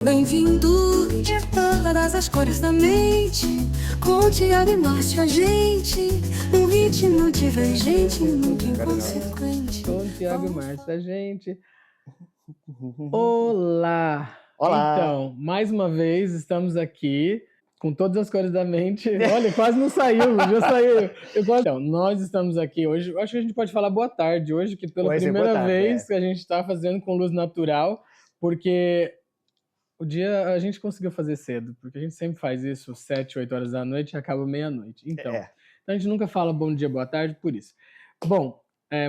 Bem-vindo de todas as cores da mente, com o Thiago e Márcio, a gente, num ritmo divergente, muito inconsequente. Com o Thiago e Márcio, a gente. Olá! Olá! Então, mais uma vez estamos aqui com todas as cores da mente. Olha, quase não saiu, já saiu. Então, nós estamos aqui hoje. Acho que a gente pode falar boa tarde hoje, que pela Hoje é boa primeira tarde, vez que a gente está fazendo com luz natural, porque o dia a gente conseguiu fazer cedo, porque a gente sempre faz isso 7, 8 horas da noite e acaba meia-noite. Então, a gente nunca fala bom dia, boa tarde, por isso. Bom,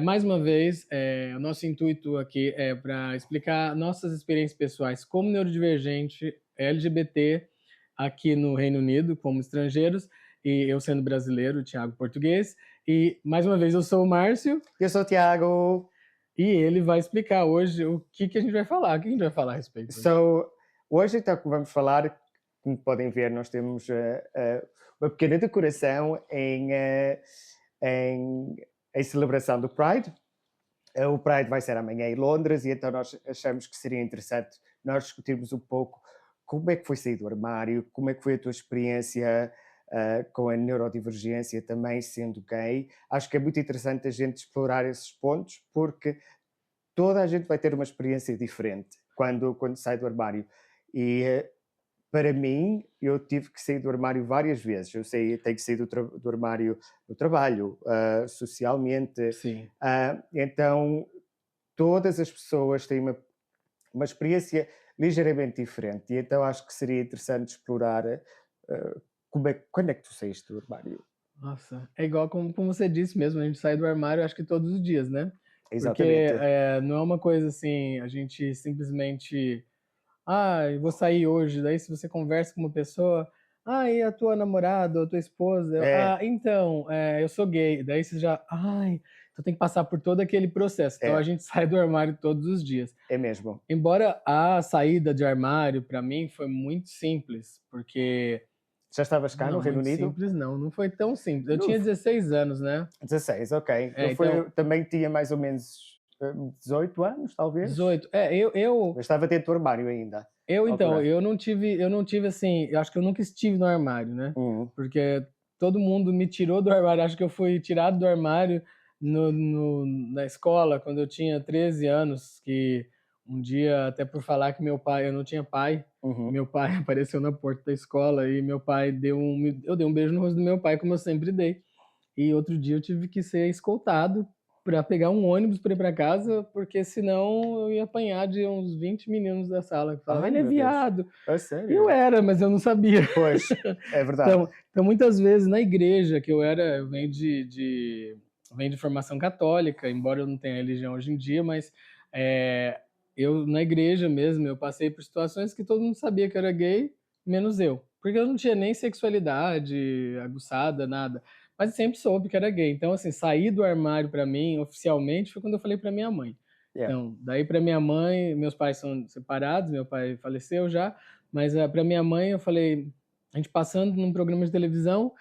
mais uma vez, o nosso intuito aqui é para explicar nossas experiências pessoais como neurodivergente, LGBT, aqui no Reino Unido, como estrangeiros, e eu sendo brasileiro, o Thiago português. E, mais uma vez, eu sou o Márcio. Eu sou o Thiago. E ele vai explicar hoje o que a gente vai falar. O que a gente vai falar a respeito? Hoje, então, vamos falar, como podem ver, nós temos uma pequena decoração em celebração do Pride. O Pride vai ser amanhã em Londres e então nós achamos que seria interessante nós discutirmos um pouco como é que foi sair do armário, como é que foi a tua experiência com a neurodivergência também sendo gay. Acho que é muito interessante a gente explorar esses pontos porque toda a gente vai ter uma experiência diferente quando sai do armário. E para mim, eu tive que sair do armário várias vezes. Tenho que sair do armário no trabalho, socialmente. Sim. Então, todas as pessoas têm uma experiência ligeiramente diferente. E então acho que seria interessante explorar quando é que tu saíste do armário? Nossa, é igual como você disse mesmo, a gente sai do armário acho que todos os dias, né? Exatamente. Porque não é uma coisa assim, a gente simplesmente, eu vou sair hoje, daí se você conversa com uma pessoa, e a tua namorada ou a tua esposa? Então, eu sou gay, daí você já, então tem que passar por todo aquele processo, então a gente sai do armário todos os dias. É mesmo. Embora a saída de armário, para mim, foi muito simples, porque... Já estavas cá no Reino Unido? Simples não foi tão simples. Eu tinha 16 anos, né? 16, ok. Então, também tinha mais ou menos 18 anos, talvez? 18. Eu estava dentro do armário ainda. Eu não tive assim, eu acho que eu nunca estive no armário, né? Porque todo mundo me tirou do armário, acho que eu fui tirado do armário na escola, quando eu tinha 13 anos, que um dia, até por falar que eu não tinha pai, meu pai apareceu na porta da escola e meu pai eu dei um beijo no rosto do meu pai, como eu sempre dei. E outro dia eu tive que ser escoltado para pegar um ônibus para ir para casa, porque senão eu ia apanhar de uns 20 meninos da sala que falavam, ele é viado. É sério? Eu era, mas eu não sabia. Pois, é verdade. Então muitas vezes na igreja que eu venho de formação católica, embora eu não tenha religião hoje em dia, mas eu na igreja mesmo, eu passei por situações que todo mundo sabia que eu era gay, menos eu. Porque eu não tinha nem sexualidade aguçada, nada. Mas sempre soube que era gay. Então, assim, sair do armário para mim, oficialmente, foi quando eu falei para minha mãe. Então, daí para minha mãe, meus pais são separados, meu pai faleceu já, mas para minha mãe eu falei, a gente passando num programa de televisão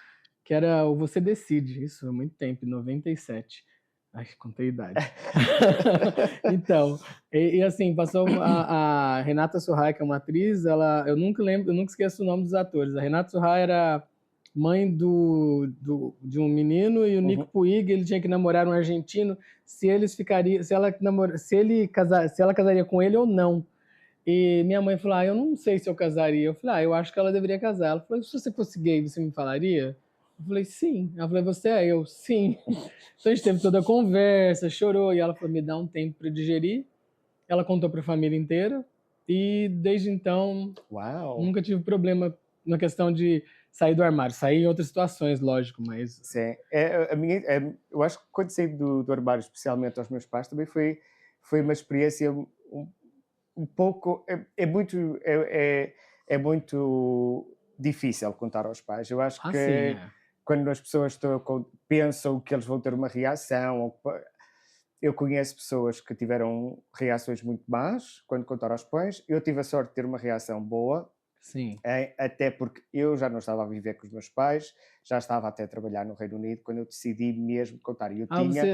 que era o Você Decide, isso há muito tempo, em 97. Ai, contei idade. Então, e assim, passou a Renata Sorraia, que é uma atriz, eu nunca esqueço o nome dos atores. A Renata Sorraia era mãe de um menino e o Nico Puig, ele tinha que namorar um argentino, se ela casaria com ele ou não. E minha mãe falou, eu não sei se eu casaria. Eu falei, eu acho que ela deveria casar. Ela falou, se você fosse gay, você me falaria? Eu falei, sim. Ela falou, você é eu? Sim. Então a gente teve toda a conversa, chorou, e ela falou, me dá um tempo para digerir. Ela contou para a família inteira, e desde então, nunca tive problema na questão de sair do armário. Sair em outras situações, lógico, mas... Sim. Eu acho que quando saí do armário, especialmente aos meus pais, também foi uma experiência um pouco... É muito difícil contar aos pais. Eu acho que quando as pessoas pensam que eles vão ter uma reação... Eu conheço pessoas que tiveram reações muito más quando contaram aos pais. Eu tive a sorte de ter uma reação boa. Sim. Até porque eu já não estava a viver com os meus pais, já estava até a trabalhar no Reino Unido quando eu decidi mesmo contar.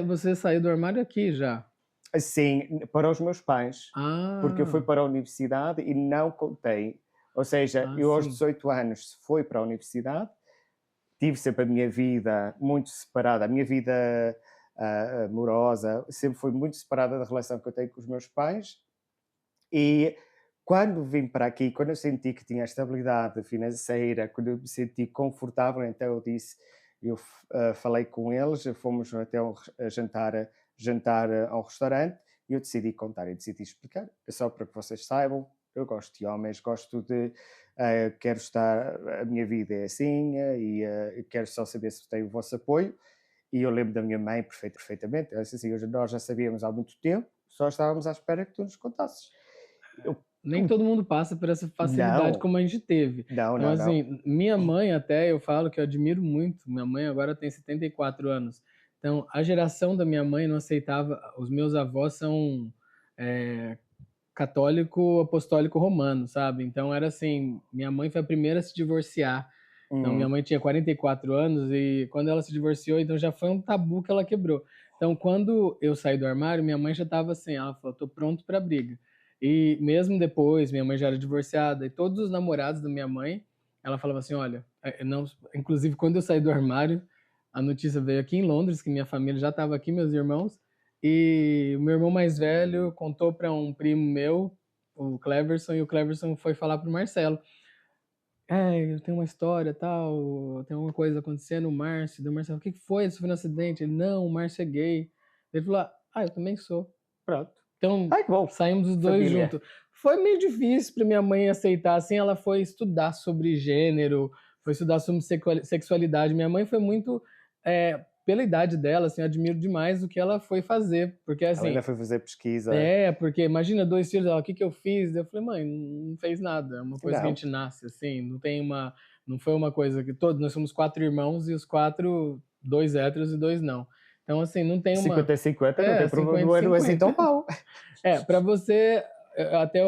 Você saiu do armário aqui já? Assim, para os meus pais, porque eu fui Ah, para a universidade e não contei. Ou seja, eu aos sim. 18 anos fui para a universidade, tive sempre a minha vida muito separada, a minha vida amorosa sempre foi muito separada da relação que eu tenho com os meus pais. E quando vim para aqui, quando eu senti que tinha estabilidade financeira, quando eu me senti confortável, então eu disse, falei com eles, fomos até a jantar a um restaurante e eu decidi contar e decidi explicar. É só para que vocês saibam, eu gosto de homens, gosto de. Quero estar. A minha vida é assim e eu quero só saber se tenho o vosso apoio. E eu lembro da minha mãe perfeitamente. Ela disse assim: Nós já sabíamos há muito tempo, só estávamos à espera que tu nos contasses." Eu, Nem "Hum, todo mundo passa por essa facilidade não, como a gente teve. não, Então, não, não. assim, minha mãe até eu falo que eu admiro muito. Minha mãe agora tem 74 anos. Então, a geração da minha mãe não aceitava. Os meus avós são é, católico apostólico romano, sabe? Então, era assim: minha mãe foi a primeira a se divorciar. Então, minha Uhum. mãe tinha 44 anos e quando ela se divorciou, então já foi um tabu que ela quebrou. Então, quando eu saí do armário, minha mãe já estava assim, ela falou, tô pronto para briga. E mesmo depois, minha mãe já era divorciada e todos os namorados da minha mãe, ela falava assim, olha, não, inclusive quando eu saí do armário, a notícia veio aqui em Londres, que minha família já estava aqui, meus irmãos, e o meu irmão mais velho contou para um primo meu, o Cleverson, e o Cleverson foi falar pro Marcelo. Eu tenho uma história, tal, tem alguma coisa acontecendo, o Márcio, deu o Marcelo, o que que foi? Ele sofreu um acidente? Ele, não, o Márcio é gay. Ele falou, eu também sou. Pronto. Então, Ai, que bom. saímos os dois Família. juntos. Foi meio difícil para minha mãe aceitar, assim, ela foi estudar sobre gênero, foi estudar sobre sexualidade. Minha mãe foi muito, pela idade dela, assim, eu admiro demais o que ela foi fazer, porque, Ela ainda assim, foi fazer pesquisa. porque imagina 2 filhos, ela: "O que que eu fiz?" Eu falei: "Mãe, não fez nada, é uma coisa que a Não, gente nasce, assim, não foi uma coisa que todos nós somos 4 irmãos e os 4 2 héteros e 2 não. Então, assim, não tem uma 50-50 não tem problema, 50 não é assim tão 50. mau. Pra você, até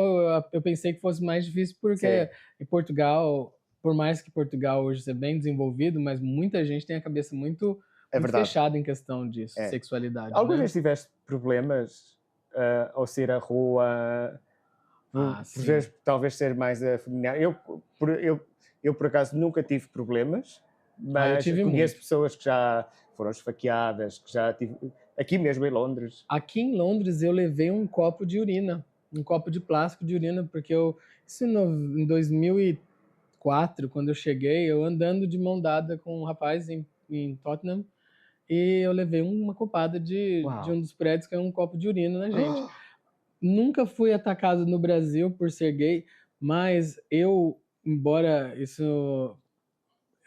eu pensei que fosse mais difícil, porque Sim, em Portugal, por mais que Portugal hoje seja bem desenvolvido, mas muita gente tem a cabeça é muito verdade. fechada em questão disso, É. sexualidade, Alguma né. vez tiveste problemas ao sair à rua, Ah, por sim. vezes, talvez ser mais afeminado? Eu, por acaso, nunca tive problemas, Eu mas tive conheço muito. pessoas que já foram esfaqueadas, que já tive. Aqui mesmo em Londres. Aqui em Londres eu levei um copo de urina, um copo de plástico de urina, porque isso em 2004, quando eu cheguei, eu andando de mão dada com um rapaz em Tottenham, e eu levei uma copada de Uau! um dos prédios, que é um copo de urina na gente. Nunca fui atacado no Brasil por ser gay, mas embora isso,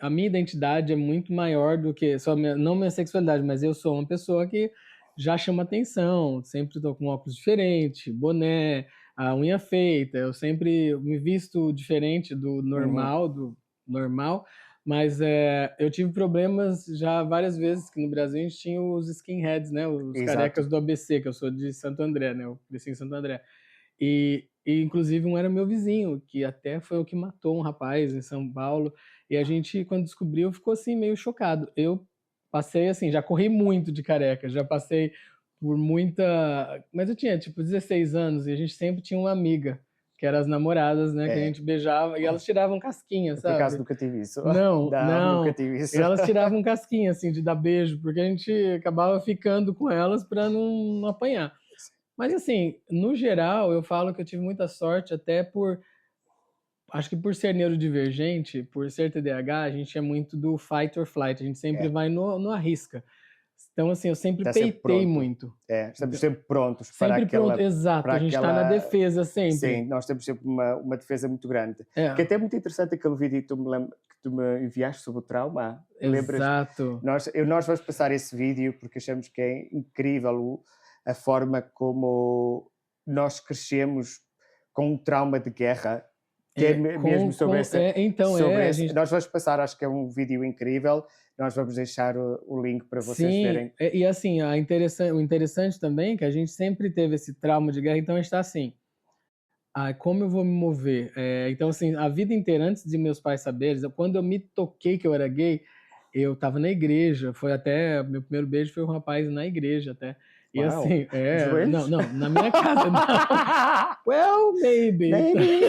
a minha identidade é muito maior do que só não minha sexualidade, mas eu sou uma pessoa que já chama atenção, sempre estou com óculos diferente, boné, a unha feita, eu sempre me visto diferente Uhum, do normal, mas eu tive problemas já várias vezes, que no Brasil a gente tinha os skinheads, né, os exato. carecas do ABC, que eu sou de Santo André, né, eu cresci em Santo André. E inclusive um era meu vizinho, que até foi o que matou um rapaz em São Paulo, e a gente, quando descobriu, ficou assim meio chocado. Eu passei assim, já corri muito de careca, já passei por muita. Mas eu tinha tipo 16 anos e a gente sempre tinha uma amiga, que eram as namoradas, né, que a É. gente beijava e elas tiravam casquinha, Eu, por acaso, sabe? nunca tive isso. Não, Não, nunca não. tive E isso. elas tiravam casquinha assim de dar beijo, porque a gente acabava ficando com elas para não apanhar. Mas assim, no geral, eu falo que eu tive muita sorte, até por acho que por ser neurodivergente, por ser TDAH, a gente é muito do fight or flight, a gente sempre É, vai no arrisca. Então, assim, eu sempre está sempre peitei pronto. muito. É, estamos Então, sempre prontos sempre pronto, exato, para a gente tá na aquela. defesa sempre. Sim, nós temos sempre uma defesa muito grande. Que É, até é muito interessante aquele vídeo que tu me enviaste sobre o trauma. Lembras? exato. Nós vamos passar esse vídeo porque achamos que é incrível a forma como nós crescemos com um trauma de guerra, que é mesmo sobre essa. A gente Nós vamos passar, acho que é um vídeo incrível. Nós vamos deixar o link para vocês sim, verem. e assim, o interessante também é que a gente sempre teve esse trauma de guerra, então a gente tá assim: como eu vou me mover? Então, assim, a vida inteira, antes de meus pais saberem, quando eu me toquei que eu era gay, eu estava na igreja, foi até meu primeiro beijo foi um rapaz na igreja até. E Uau, assim, de joelhos? não, na minha casa não. Well, maybe. Maybe.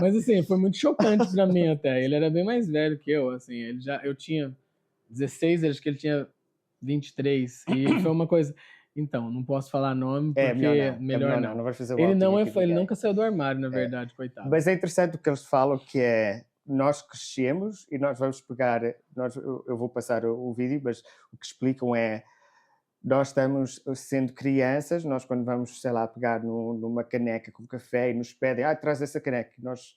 Mas assim, foi muito chocante pra mim até. Ele era bem mais velho que eu, assim, eu tinha 16, acho que ele tinha 23. E foi uma coisa. Então, não posso falar nome É melhor porque não, é melhor melhor não. não vais fazer o Ele outing não aqui de ele ninguém. nunca saiu do armário, na verdade, coitado. Mas é interessante o que eles falam, que é, nós crescemos e nós vamos pegar, eu vou passar o vídeo, mas o que explicam é, nós estamos sendo crianças, nós quando vamos, sei lá, pegar numa caneca com café e nos pedem, traz essa caneca, e nós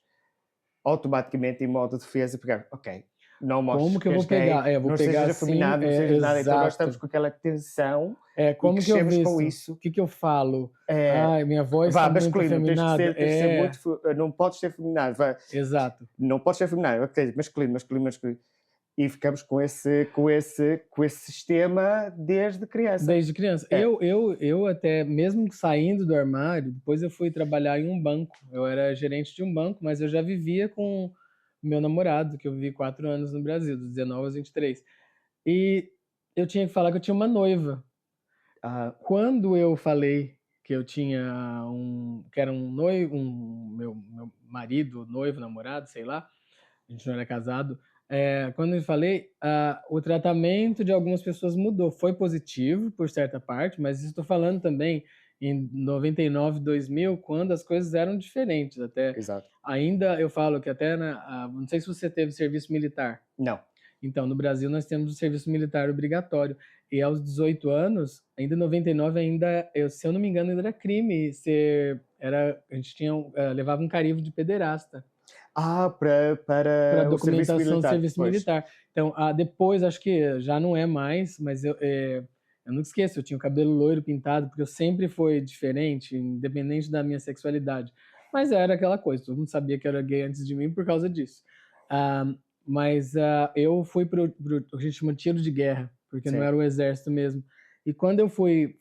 automaticamente, em modo de defesa, pegar, ok, não mostres Como que eu que és vou pegar? gay, Vou não pegar sejas assim, afeminado, não sejas nada, então nós estamos exato. com aquela tensão e Como que eu crescemos com visto? isso. O que eu falo? É, Ai, minha voz vá, tá muito masculino, afeminada. tens de ser muito, não podes ser afeminado, vá, Exato. não podes ser afeminado, ok, masculino, masculino, masculino. E ficamos com esse sistema desde criança. Desde criança. É. Eu até, mesmo saindo do armário, depois eu fui trabalhar em um banco. Eu era gerente de um banco, mas eu já vivia com meu namorado, que eu vivi 4 anos no Brasil, dos 19 aos 23. E eu tinha que falar que eu tinha uma noiva. Quando eu falei que eu tinha que era um noivo, meu marido, noivo, namorado, sei lá, a gente não era casado. Quando eu falei, o tratamento de algumas pessoas mudou. Foi positivo, por certa parte, mas estou falando também em 99, 2000, quando as coisas eram diferentes. Até Exato. ainda eu falo que até não sei se você teve serviço militar. Não. Então, no Brasil nós temos o serviço militar obrigatório. E aos 18 anos, ainda em 99, se eu não me engano, ainda era crime a gente levava um carimbo de pederasta. Para o serviço documentação do militar. serviço militar. Então, depois, acho que já não é mais, mas eu não esqueço, eu tinha o cabelo loiro pintado, porque eu sempre fui diferente, independente da minha sexualidade. Mas era aquela coisa, todo mundo sabia que eu era gay antes de mim por causa disso. Mas eu fui pro a gente chama tiro de guerra, porque Sim. não era o exército mesmo. E quando eu fui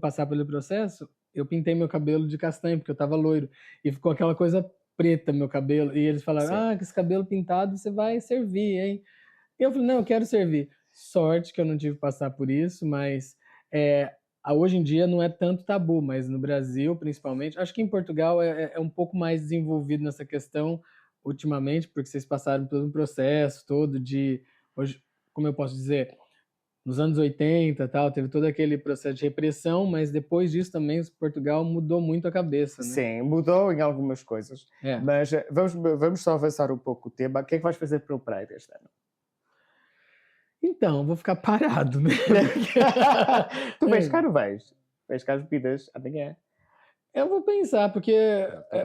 passar pelo processo, eu pintei meu cabelo de castanho, porque eu estava loiro. E ficou aquela coisa preta meu cabelo. E eles falaram, com esse cabelo pintado você vai servir, hein? E eu falei, não, eu quero servir. Sorte que eu não tive que passar por isso, mas hoje em dia não é tanto tabu, mas no Brasil, principalmente, acho que em Portugal é um pouco mais desenvolvido nessa questão ultimamente, porque vocês passaram por um processo todo hoje, como eu posso dizer, nos anos 80 tal, teve todo aquele processo de repressão, mas depois disso também Portugal mudou muito a cabeça, né? Sim, mudou em algumas coisas. Mas vamos só avançar um pouco o tema. O que é que vais fazer para o Pride este ano? Então, vou ficar parado, né? Tu vais cá, não vais? Vais cá as bebidas amanhã. Eu vou pensar, porque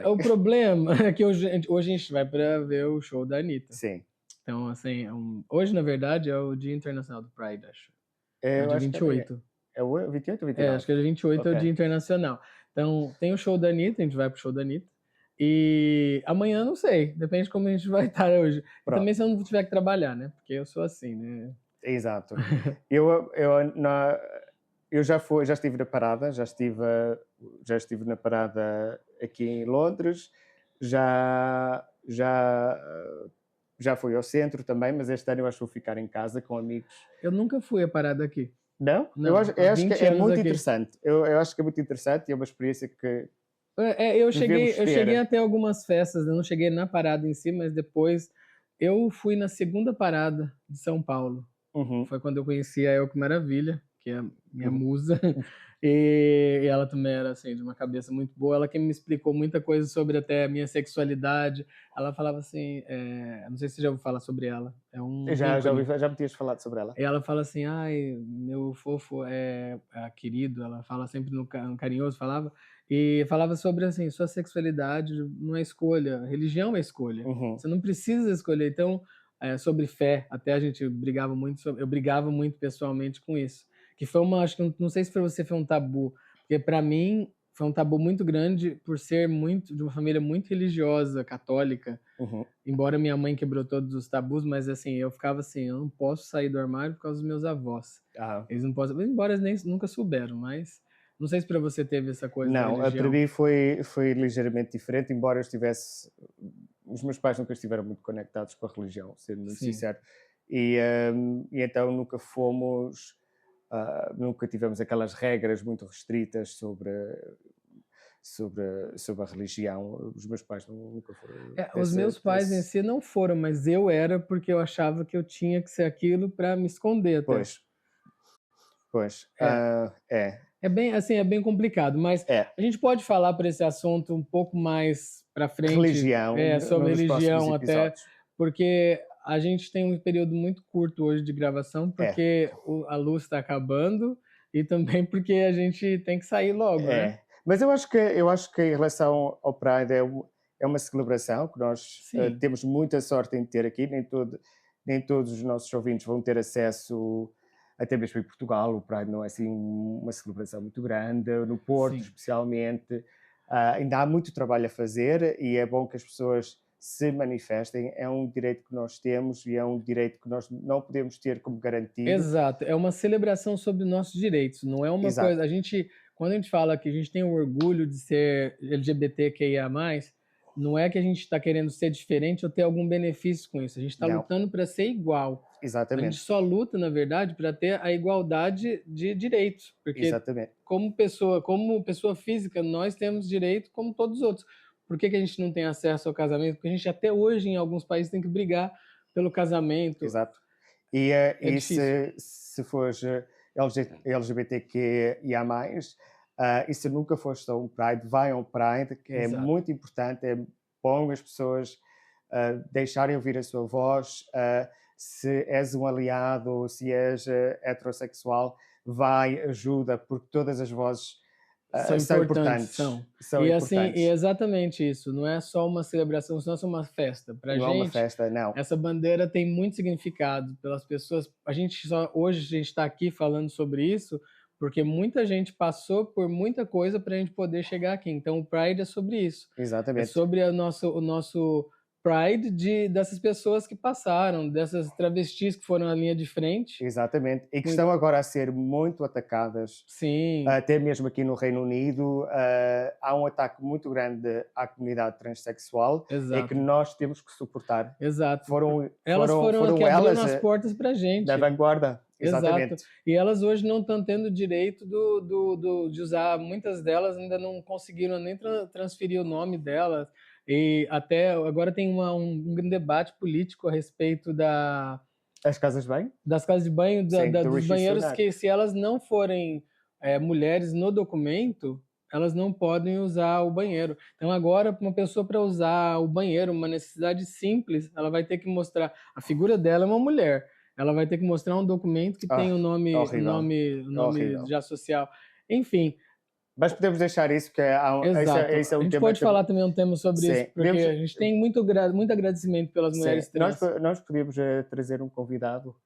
o problema é que hoje a gente vai para ver o show da Anitta. Sim. Então, assim, hoje, na verdade, é o Dia Internacional do Pride, acho. É o dia 28. É o 28 ou 29? Acho que é o dia 28 é o Dia Internacional. Então, tem o show da Anitta, a gente vai pro show da Anitta. E amanhã, não sei, depende de como a gente vai estar hoje. E também se eu não tiver que trabalhar, né? Porque eu sou assim, né? Exato. eu já estive na parada, já estive na parada aqui em Londres, já fui ao centro também, mas este ano eu acho que vou ficar em casa com amigos. Eu nunca fui a parada aqui. Não? Eu acho que é muito interessante. Eu acho que é muito interessante e é uma experiência que eu cheguei até algumas festas, eu não cheguei na parada em si, mas depois eu fui na segunda parada de São Paulo. Foi quando eu conheci a Elke Maravilha, que é a minha musa, e ela também era assim, de uma cabeça muito boa. Ela que me explicou muita coisa sobre até a minha sexualidade. Ela falava assim, não sei se você já ouviu falar sobre ela. Já me tinhas falado sobre ela. E ela fala assim, ai, meu fofo querido, ela fala sempre no carinhoso, e falava sobre assim, sua sexualidade não é escolha, religião é escolha. Você não precisa escolher. Então, sobre fé, até a gente brigava muito, eu brigava muito pessoalmente com isso. Que foi acho que não sei se para você foi um tabu, porque para mim foi um tabu muito grande por ser de uma família muito religiosa, católica. Embora minha mãe quebrou todos os tabus, mas assim, eu ficava assim, eu não posso sair do armário por causa dos meus avós. Eles não podem, embora eles nunca souberam, mas não sei se para você teve essa coisa da religião. Não, para mim foi ligeiramente diferente, embora eu estivesse... Os meus pais nunca estiveram muito conectados com a religião, sendo muito sincero. E então nunca fomos nunca tivemos aquelas regras muito restritas sobre a religião. Os meus pais nunca foram Os meus pais em si não foram, mas eu era porque eu achava que eu tinha que ser aquilo para me esconder até. Pois, É bem assim, é bem complicado, mas a gente pode falar por esse assunto um pouco mais para frente, religião, sobre nos próximos religião até, episódios. porque a gente tem um período muito curto hoje de gravação, porque a luz está acabando e também porque a gente tem que sair logo, né? Mas eu acho que em relação ao Pride é uma celebração que nós temos muita sorte em ter aqui. Nem todos os nossos ouvintes vão ter acesso, até mesmo em Portugal. O Pride não é assim uma celebração muito grande, no Porto especialmente. Ainda há muito trabalho a fazer e é bom que as pessoas se manifestem. É um direito que nós temos e é um direito que nós não podemos ter como garantido. Exato, é uma celebração sobre nossos direitos, não é uma coisa... Quando a gente fala que a gente tem o orgulho de ser LGBTQIA+, não é que a gente está querendo ser diferente ou ter algum benefício com isso. A gente está lutando para ser igual. Exatamente. A gente só luta, na verdade, para ter a igualdade de direitos. Porque como pessoa física, nós temos direito como todos os outros. Por que a gente não tem acesso ao casamento? Porque a gente até hoje, em alguns países, tem que brigar pelo casamento. Exato. E se fores LGBTQIA+, e se nunca foste a um Pride, vai a um Pride, que é muito importante, é bom as pessoas deixarem ouvir a sua voz. Se és um aliado, se és heterossexual, ajuda, porque todas as vozes são importantes. São importantes. E é exatamente isso, não é só uma celebração, não é só uma festa. Pra gente, é uma festa, não. Essa bandeira tem muito significado pelas pessoas. Hoje a gente está aqui falando sobre isso porque muita gente passou por muita coisa para a gente poder chegar aqui. Então o Pride é sobre isso. Exatamente. É sobre o nosso Pride dessas pessoas que passaram, dessas travestis que foram na linha de frente. Exatamente. E que estão agora a ser muito atacadas. Sim. Até mesmo aqui no Reino Unido há um ataque muito grande à comunidade transexual. Exato. E que nós temos que suportar. Exato. Elas foram que abriram as portas para a gente. Da vanguarda. Exatamente. Exato. E elas hoje não estão tendo direito de usar, muitas delas ainda não conseguiram nem transferir o nome delas. E até agora tem um debate político a respeito das casas de banho? Das casas de banho, dos banheiros, que se elas não forem mulheres no documento, elas não podem usar o banheiro. Então agora, uma pessoa para usar o banheiro, uma necessidade simples, ela vai ter que mostrar, a figura dela é uma mulher, ela vai ter que mostrar um documento que tem o nome já social. Enfim. Mas podemos deixar isso, que esse é um tema. A gente pode falar também um tema sobre isso, porque a gente tem muito agradecimento pelas mulheres trans. Nós podíamos trazer um convidado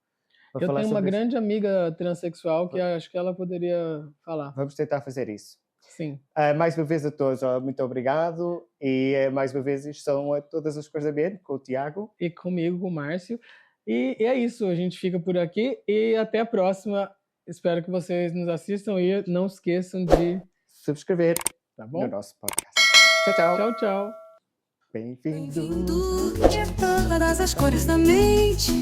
para Eu falar tenho uma sobre grande amiga transexual que acho que ela poderia falar. Vamos tentar fazer isso. Sim. Mais uma vez a todos, muito obrigado. E mais uma vez isto são todas as coisas bem com o Tiago. E comigo, com o Márcio. E é isso, a gente fica por aqui e até a próxima. Espero que vocês nos assistam e não esqueçam de subscrever, tá bom? No nosso podcast. Tchau, tchau. Tchau, tchau. Bem-vindo. De todas as cores da mente,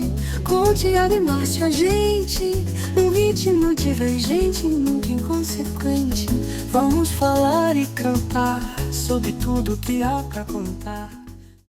com o Tiago e Márcio a gente, num ritmo divergente, nunca inconsequente. Vamos falar e cantar sobre tudo que há pra contar.